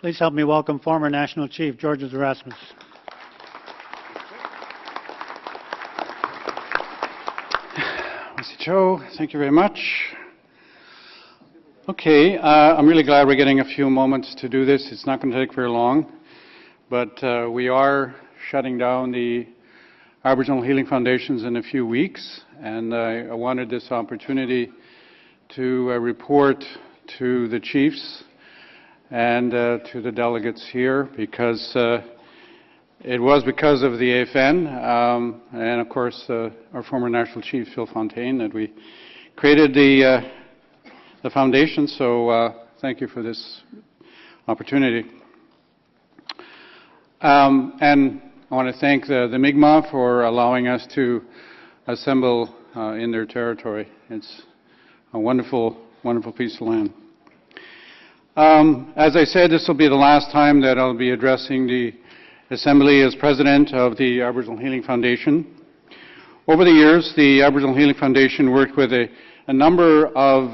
Please help me welcome former National Chief Georges Erasmus. Mr. Joe, thank you very much. Okay, I'm really glad we're getting a few moments to do this. It's not going to take very long, but we are shutting down the Aboriginal Healing Foundations in a few weeks, and I wanted this opportunity to report to the chiefs and to the delegates here, because it was because of the AFN and of course our former National Chief Phil Fontaine that we created the foundation, so thank you for this opportunity. And I want to thank the Mi'kmaq for allowing us to assemble in their territory. It's a wonderful, wonderful piece of land. As I said, this will be the last time that I'll be addressing the Assembly as President of the Aboriginal Healing Foundation. Over the years, the Aboriginal Healing Foundation worked with a number of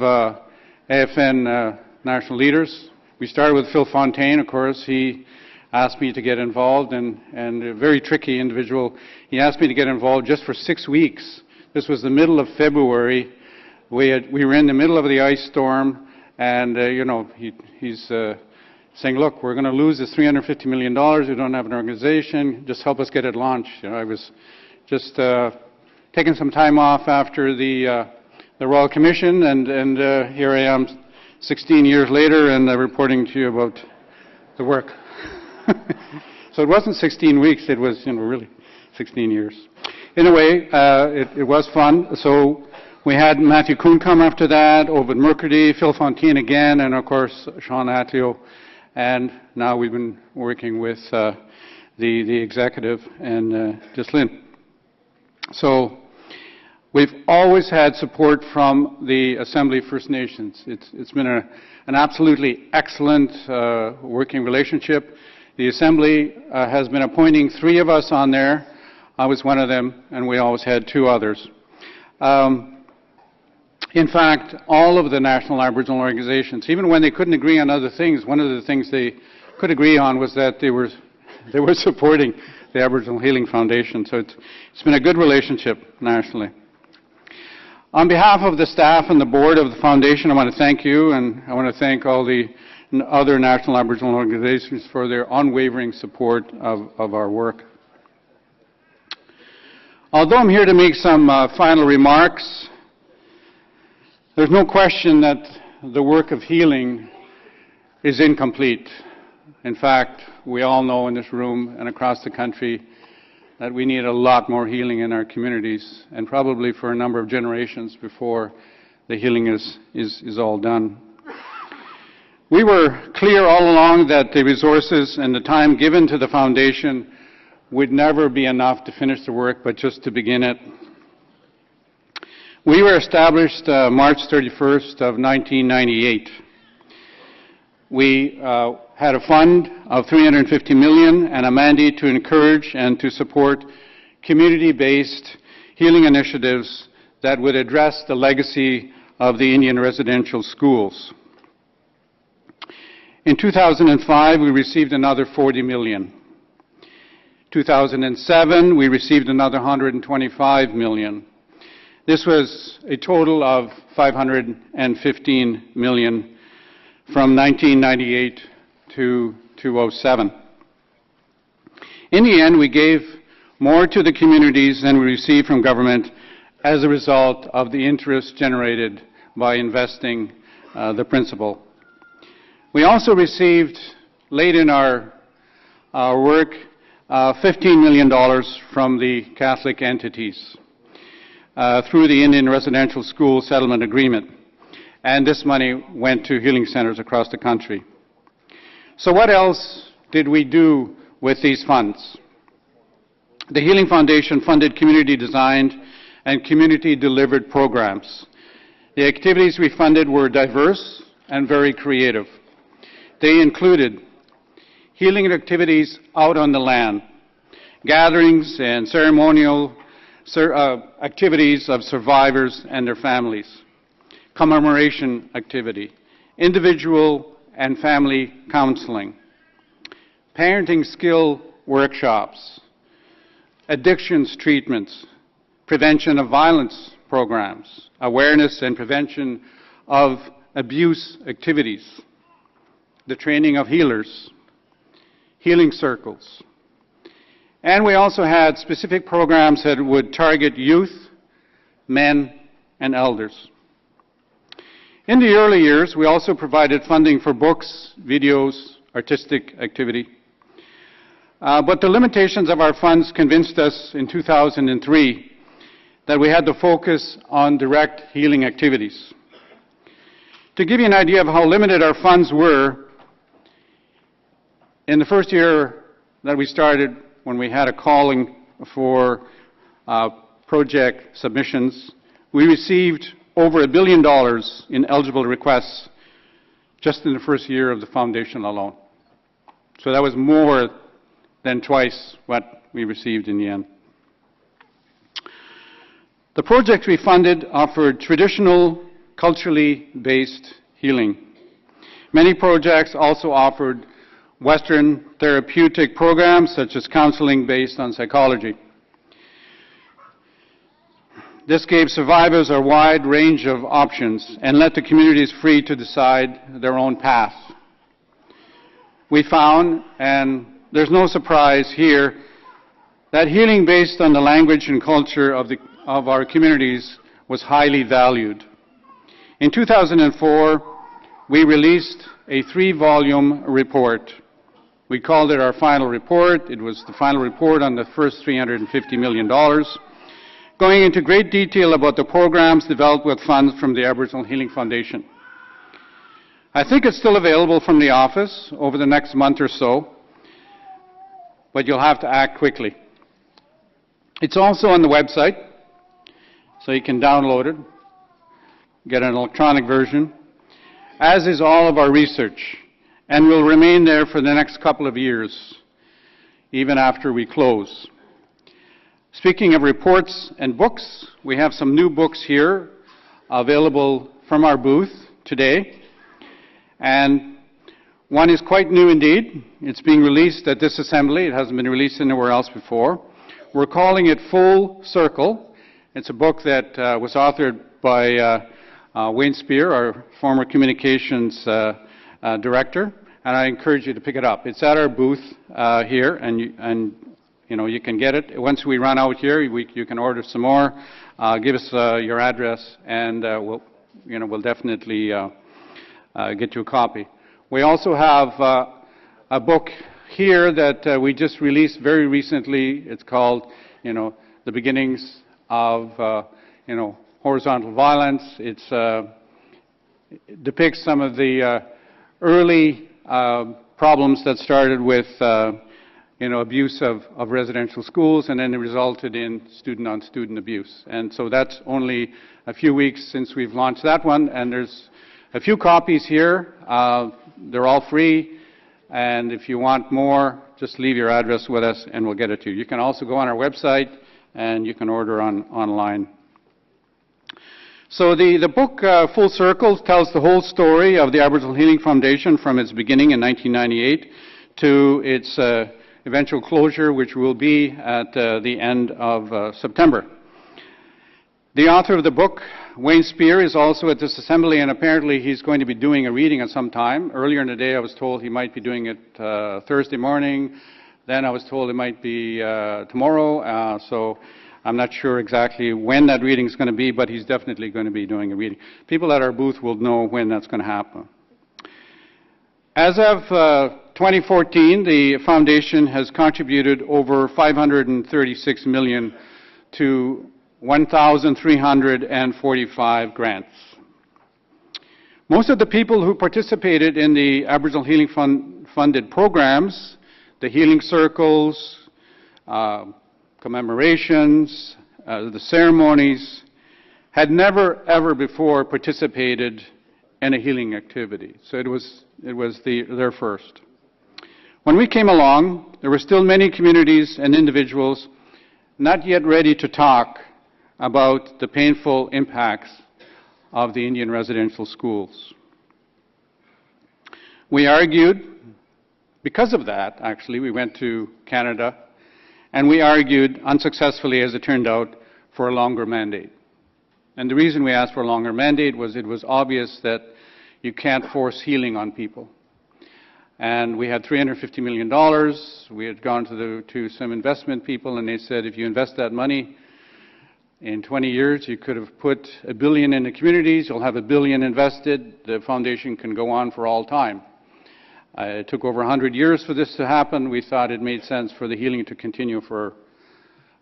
AFN national leaders. We started with Phil Fontaine, of course. He asked me to get involved, and a very tricky individual. He asked me to get involved just for 6 weeks. This was the middle of February. We were in the middle of the ice storm, and you know, he's saying, look, we're going to lose this $350 million. We don't have an organization. Just help us get it launched. You know, I was just taking some time off after the Royal Commission, and here I am 16 years later, and reporting to you about the work. So it wasn't 16 weeks, it was, you know, really 16 years. Anyway, it was fun. So we had Matthew Kuhn come after that, Ovid Murcredy, Phil Fontaine again, and of course Sean Atleo. And now we've been working with the executive and Ghislaine. So we've always had support from the Assembly First Nations. It's been an absolutely excellent working relationship. The Assembly has been appointing 3 of us on there. I was one of them, and we always had 2 others. In fact, all of the national Aboriginal organizations, even when they couldn't agree on other things, one of the things they could agree on was that they were supporting the Aboriginal Healing Foundation. So it's been a good relationship nationally. On behalf of the staff and the board of the foundation, I want to thank you, and I want to thank all the other national Aboriginal organizations for their unwavering support of our work. Although I'm here to make some final remarks, there's no question that the work of healing is incomplete. In fact, we all know in this room and across the country that we need a lot more healing in our communities, and probably for a number of generations before the healing is all done. We were clear all along that the resources and the time given to the foundation would never be enough to finish the work, but just to begin it. We were established March 31st of 1998. We had a fund of $350 million and a mandate to encourage and to support community-based healing initiatives that would address the legacy of the Indian residential schools. In 2005, we received another $40 million. 2007, we received another $125 million. This was a total of $515 million from 1998 to 2007. In the end, we gave more to the communities than we received from government as a result of the interest generated by investing the principal. We also received, late in our work, $15 million from the Catholic entities through the Indian Residential School Settlement Agreement. And this money went to healing centers across the country. So what else did we do with these funds? The Healing Foundation funded community-designed and community-delivered programs. The activities we funded were diverse and very creative. They included healing activities out on the land, gatherings and ceremonial activities of survivors and their families, commemoration activity, individual and family counseling, parenting skill workshops, addictions treatments, prevention of violence programs, awareness and prevention of abuse activities, the training of healers, healing circles. And we also had specific programs that would target youth, men, and elders. In the early years, we also provided funding for books, videos, artistic activity. But the limitations of our funds convinced us in 2003 that we had to focus on direct healing activities. To give you an idea of how limited our funds were, in the first year that we started, when we had a calling for project submissions, we received over $1 billion in eligible requests just in the first year of the foundation alone. So that was more than twice what we received in the end. The projects we funded offered traditional, culturally based healing. Many projects also offered Western therapeutic programs such as counseling based on psychology. This gave survivors a wide range of options and let the communities free to decide their own path. We found, and there's no surprise here, that healing based on the language and culture of our communities was highly valued. In 2004, we released a 3-volume report. We called it our final report. It was the final report on the first $350 million. Going into great detail about the programs developed with funds from the Aboriginal Healing Foundation. I think it's still available from the office over the next month or so, but you'll have to act quickly. It's also on the website, so you can download it, get an electronic version, as is all of our research, and will remain there for the next couple of years, even after we close. Speaking of reports and books, we have some new books here available from our booth today. And one is quite new indeed. It's being released at this assembly. It hasn't been released anywhere else before. We're calling it Full Circle. It's a book that was authored by Wayne Spear, our former communications director, and I encourage you to pick it up. It's at our booth here, and you can get it. Once we run out here, you can order some more. Give us your address, and we'll definitely get you a copy. We also have a book here that we just released very recently. It's called, The Beginnings of, Horizontal Violence. It depicts some of the early problems that started with abuse of residential schools, and then it resulted in student-on-student abuse. And so that's only a few weeks since we've launched that one, and there's a few copies here. They're all free, and if you want more, just leave your address with us and we'll get it to you. You can also go on our website and you can order online. So the book Full Circle tells the whole story of the Aboriginal Healing Foundation from its beginning in 1998 to its eventual closure, which will be at the end of September. The author of the book, Wayne Spear, is also at this assembly, and apparently he's going to be doing a reading at some time. Earlier in the day I was told he might be doing it Thursday morning. Then I was told it might be tomorrow, so I'm not sure exactly when that reading is going to be, but he's definitely going to be doing a reading. People at our booth will know when that's going to happen. As of 2014, the foundation has contributed over $536 million to 1,345 grants. Most of the people who participated in the Aboriginal Healing funded programs, the healing circles, commemorations, the ceremonies, had never ever before participated in a healing activity. So it was their first. When we came along, there were still many communities and individuals not yet ready to talk about the painful impacts of the Indian residential schools. We argued Because of that, actually, we went to Canada and we argued, unsuccessfully as it turned out, for a longer mandate. And the reason we asked for a longer mandate was it was obvious that you can't force healing on people. And we had $350 million. We had gone to some investment people, and they said, if you invest that money in 20 years, you could have put $1 billion in the communities, you'll have $1 billion invested, the foundation can go on for all time. It took over 100 years for this to happen. We thought it made sense for the healing to continue for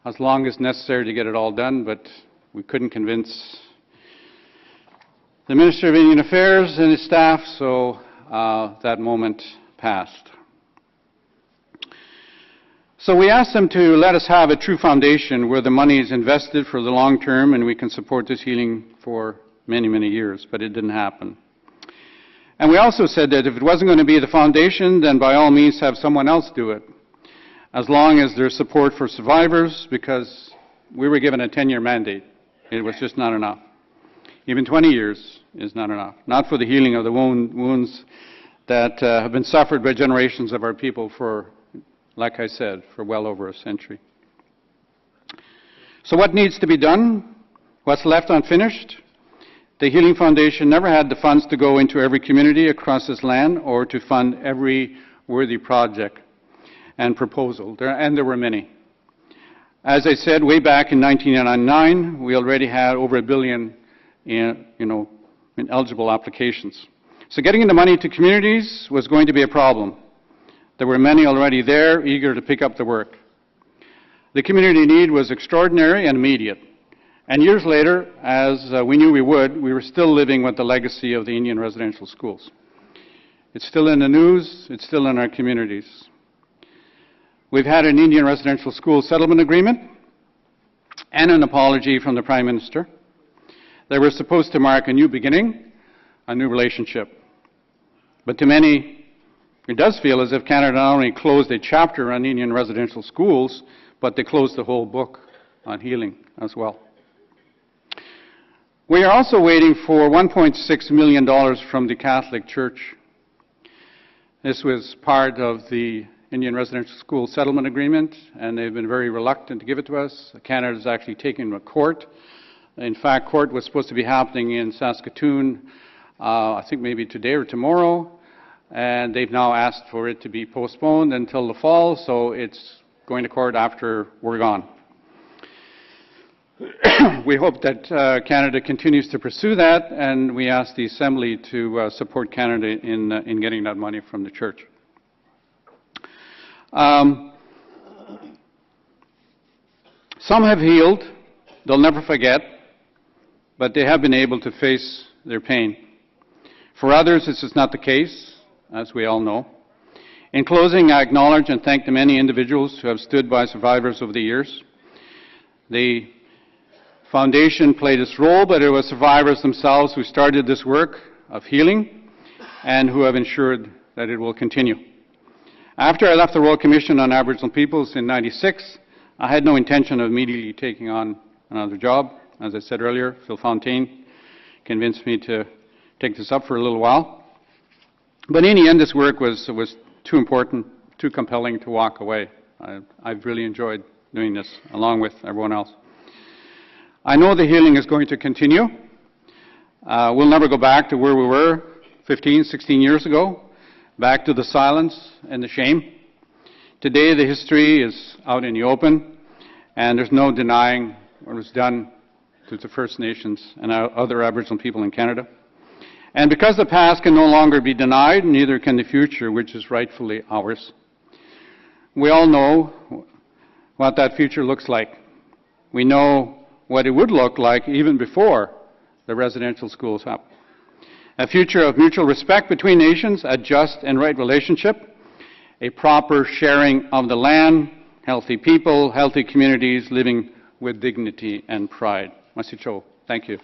as long as necessary to get it all done, but we couldn't convince the Minister of Indian Affairs and his staff, so that moment passed. So we asked them to let us have a true foundation where the money is invested for the long term and we can support this healing for many, many years, but it didn't happen. And we also said that if it wasn't going to be the foundation, then by all means have someone else do it, as long as there's support for survivors, because we were given a 10-year mandate. It was just not enough. Even 20 years is not enough, not for the healing of the wounds that have been suffered by generations of our people for, like I said, for well over a century. So what needs to be done? What's left unfinished? The Healing Foundation never had the funds to go into every community across this land or to fund every worthy project and proposal, and there were many. As I said, way back in 1999, we already had over $1 billion in eligible applications. So getting the money to communities was going to be a problem. There were many already there, eager to pick up the work. The community need was extraordinary and immediate. And years later, as we knew we would, we were still living with the legacy of the Indian residential schools. It's still in the news, it's still in our communities. We've had an Indian residential school settlement agreement and an apology from the Prime Minister. They were supposed to mark a new beginning, a new relationship. But to many, it does feel as if Canada not only closed a chapter on Indian residential schools, but they closed the whole book on healing as well. We are also waiting for $1.6 million from the Catholic Church. This was part of the Indian Residential School Settlement Agreement, and they've been very reluctant to give it to us. Canada is actually taking a court. In fact, court was supposed to be happening in Saskatoon, I think maybe today or tomorrow, and they've now asked for it to be postponed until the fall, so it's going to court after we're gone. We hope that Canada continues to pursue that, and we ask the Assembly to support Canada in getting that money from the Church. Some have healed, they'll never forget, but they have been able to face their pain. For others, this is not the case, as we all know. In closing, I acknowledge and thank the many individuals who have stood by survivors over the years. The Foundation played its role, but it was survivors themselves who started this work of healing and who have ensured that it will continue. After I left the Royal Commission on Aboriginal Peoples in '96, I had no intention of immediately taking on another job. As I said earlier, Phil Fontaine convinced me to take this up for a little while. But in the end, this work was too important, too compelling to walk away. I've really enjoyed doing this, along with everyone else. I know the healing is going to continue. We'll never go back to where we were 15, 16 years ago, back to the silence and the shame. Today, the history is out in the open, and there's no denying what was done to the First Nations and other Aboriginal people in Canada. And because the past can no longer be denied, neither can the future, which is rightfully ours. We all know what that future looks like. We know what it would look like even before the residential schools happen. A future of mutual respect between nations, a just and right relationship, a proper sharing of the land, healthy people, healthy communities living with dignity and pride. Masicho, thank you.